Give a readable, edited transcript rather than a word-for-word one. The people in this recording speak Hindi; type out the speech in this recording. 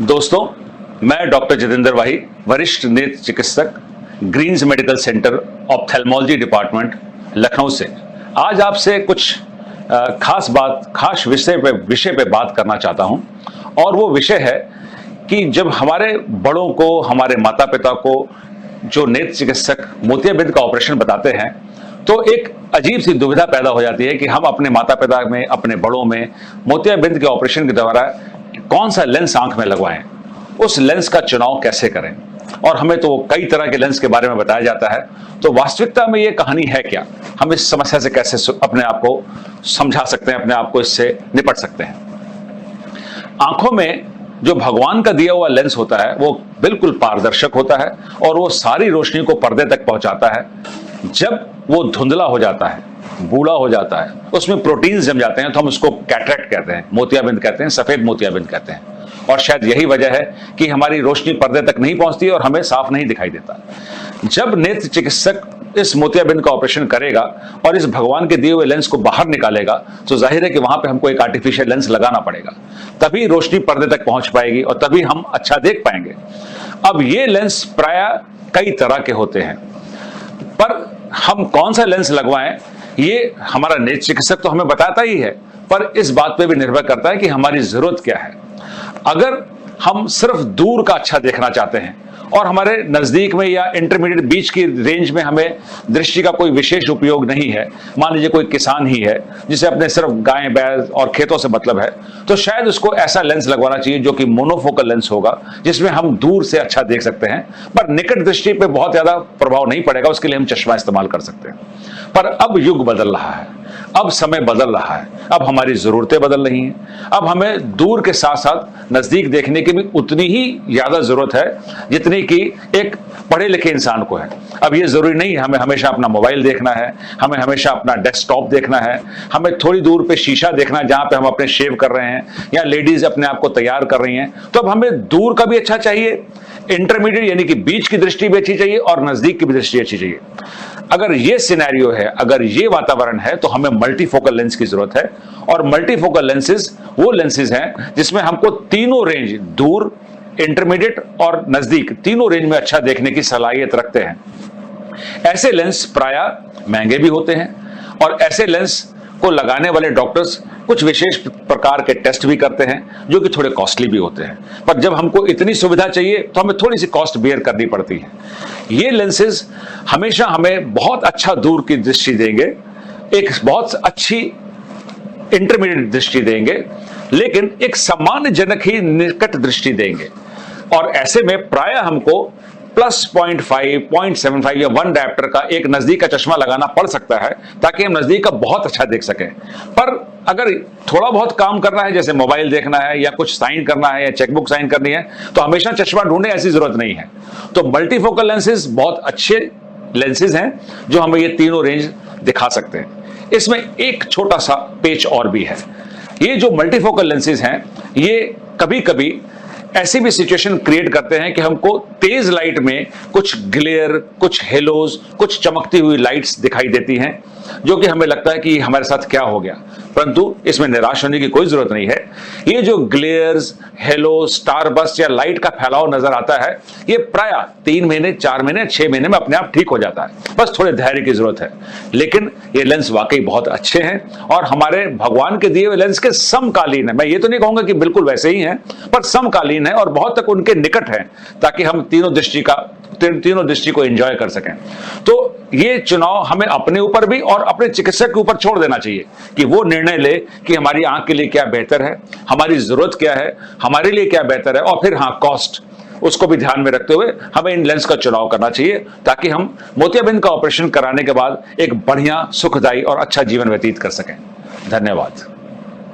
दोस्तों, मैं डॉक्टर जितेंद्र वाही, वरिष्ठ नेत्र चिकित्सक, Greens medical centre, ophthalmology department, Lucknow से आज आपसे कुछ खास विषय पे बात करना चाहता हूं। और वो विषय है कि जब हमारे बड़ों को, हमारे माता पिता को जो नेत्र चिकित्सक मोतियाबिंद का ऑपरेशन बताते हैं, तो एक अजीब सी दुविधा पैदा हो जाती है कि हम अपने माता पिता में, अपने बड़ों में मोतियाबिंद के ऑपरेशन के द्वारा कौन सा लेंस आंख में लगवाएं, उस लेंस का चुनाव कैसे करें। और हमें तो कई तरह के लेंस के बारे में बताया जाता है, तो वास्तविकता में ये कहानी है क्या? हम इस समस्या से कैसे अपने आप को समझा सकते हैं, अपने आप को इससे निपट सकते हैं? आंखों में जो भगवान का दिया हुआ लेंस होता है वो बिल्कुल पारदर्शक होता है और वो सारी रोशनी को पर्दे तक पहुंचाता है। जब वो धुंधला हो जाता है, बूढ़ा हो जाता है, उसमें प्रोटीन्स जम जाते हैं, तो हम उसको कैटरेक्ट कहते हैं, मोतियाबिंद कहते हैं, सफेद मोतियाबिंद कहते हैं। और शायद यही वजह है कि हमारी रोशनी पर्दे तक नहीं पहुंचती और हमें साफ नहीं दिखाई देता। जब नेत्र चिकित्सक इस मोतियाबिंद का ऑपरेशन करेगा और इस भगवान के दिए हुए लेंस को बाहर निकालेगा, तो जाहिर है कि वहां पे हमको एक आर्टिफिशियल लेंस लगाना पड़ेगा, तभी रोशनी पर्दे तक पहुंच पाएगी और तभी हम अच्छा देख पाएंगे। अब ये लेंस प्राय कई तरह के होते हैं, पर हम कौन सा लेंस लगवाएं ये हमारा नेत्र चिकित्सक तो हमें बताता ही है, पर इस बात पे भी निर्भर करता है कि हमारी जरूरत क्या है। अगर हम सिर्फ दूर का अच्छा देखना चाहते हैं और हमारे नजदीक में या इंटरमीडिएट बीच की रेंज में हमें दृष्टि का कोई विशेष उपयोग नहीं है, मान लीजिए कोई किसान ही है जिसे अपने सिर्फ गायें बैल और खेतों से मतलब है, तो शायद उसको ऐसा लेंस लगवाना चाहिए जो कि मोनोफोकल लेंस होगा, जिसमें हम दूर से अच्छा देख सकते हैं, पर निकट दृष्टि पे बहुत ज्यादा प्रभाव नहीं पड़ेगा। उसके लिए हम चश्मा इस्तेमाल कर सकते हैं। पर अब युग बदल रहा है, अब समय बदल रहा है, अब हमारी जरूरतें बदल रही हैं। अब हमें दूर के साथ साथ नजदीक देखने की भी उतनी ही ज्यादा जरूरत है जितनी कि एक पढ़े लिखे इंसान को है। अब ये जरूरी नहीं है हमें हमेशा अपना मोबाइल देखना है, हमें हमेशा अपना डेस्कटॉप देखना है, हमें थोड़ी दूर पे शीशा देखना है जहां पे हम अपने शेव कर रहे हैं या लेडीज अपने आप को तैयार कर रही हैं। तो अब हमें दूर का भी अच्छा चाहिए, इंटरमीडिएट यानी कि बीच की दृष्टि भी अच्छी चाहिए और नजदीक की भी दृष्टि अच्छी चाहिए। अगर ये सिनेरियो है, अगर ये वातावरण है, तो हमें मल्टीफोकल लेंस की जरूरत है। और मल्टीफोकल लेंसेज वो लेंसेज हैं जिसमें हमको तीनों रेंज, दूर, इंटरमीडिएट और नजदीक, तीनों रेंज में अच्छा देखने की सलाहियत रखते हैं। ऐसे लेंस प्राय महंगे भी होते हैं और ऐसे लेंस को लगाने वाले डॉक्टर्स कुछ विशेष प्रकार के टेस्ट भी करते हैं जो कि थोड़े कॉस्टली भी होते हैं। पर जब हमको इतनी सुविधा चाहिए तो हमें थोड़ी सी कॉस्ट बियर करनी पड़ती है। ये लेंसेज हमेशा हमें बहुत अच्छा दूर की दृष्टि देंगे, एक बहुत अच्छी इंटरमीडिएट दृष्टि देंगे, लेकिन एक सामान्यजनक ही निकट दृष्टि देंगे। और ऐसे में प्राय हमको प्लस 0.5, 0.75 या 1 डायप्टर का एक नजदीक का चश्मा लगाना पड़ सकता है ताकि हम नजदीक का बहुत अच्छा देख सकें। पर अगर थोड़ा बहुत काम करना है, जैसे मोबाइल देखना है या कुछ साइन करना है या चेकबुक साइन करनी है, तो हमेशा चश्मा ढूंढे, ऐसी जरूरत नहीं है। तो मल्टीफोकल लेंसेज बहुत अच्छे लेंसेज हैं जो हमें ये तीनों रेंज दिखा सकते हैं। इसमें एक छोटा सा पेच और भी है। ये जो मल्टीफोकल लेंसेज हैं, ये कभी कभी ऐसी भी सिचुएशन क्रिएट करते हैं कि हमको तेज लाइट में कुछ ग्लेयर, कुछ हेलोज, कुछ चमकती हुई लाइट्स दिखाई देती हैं, जो कि हमें लगता है कि हमारे साथ क्या हो गया। परंतु इसमें निराश होने की कोई जरूरत नहीं है। ये जो ग्लेयर्स, हेलो, स्टारबस्ट या लाइट का फैलाव नजर आता है, ये प्राय 3 महीने, 4 महीने, 6 महीने में अपने आप ठीक हो जाता है। बस थोड़े धैर्य की जरूरत है। लेकिन ये लेंस वाकई बहुत अच्छे हैं और हमारे भगवान के दिए हुए लेंस के समकालीन है। मैं ये तो नहीं कहूंगा कि बिल्कुल वैसे ही हैं, पर समकालीन है और बहुत तक उनके निकट है, ताकि हम तीनों दृष्टि को एंजॉय कर सकें। तो ये चुनाव हमें अपने ऊपर भी और अपने चिकित्सक के ऊपर छोड़ देना चाहिए कि वो निर्णय ले कि हमारी आंख के लिए क्या बेहतर है, हमारी जरूरत क्या है, हमारे लिए क्या बेहतर है, और फिर हाँ, कॉस्ट, उसको भी ध्यान में रखते हुए हमें इन लेंस का चुनाव करना चाहिए ताकि हम मोतियाबिंद का ऑपरेशन कराने के बाद एक बढ़िया, सुखदायी और अच्छा जीवन व्यतीत कर सकें। धन्यवाद।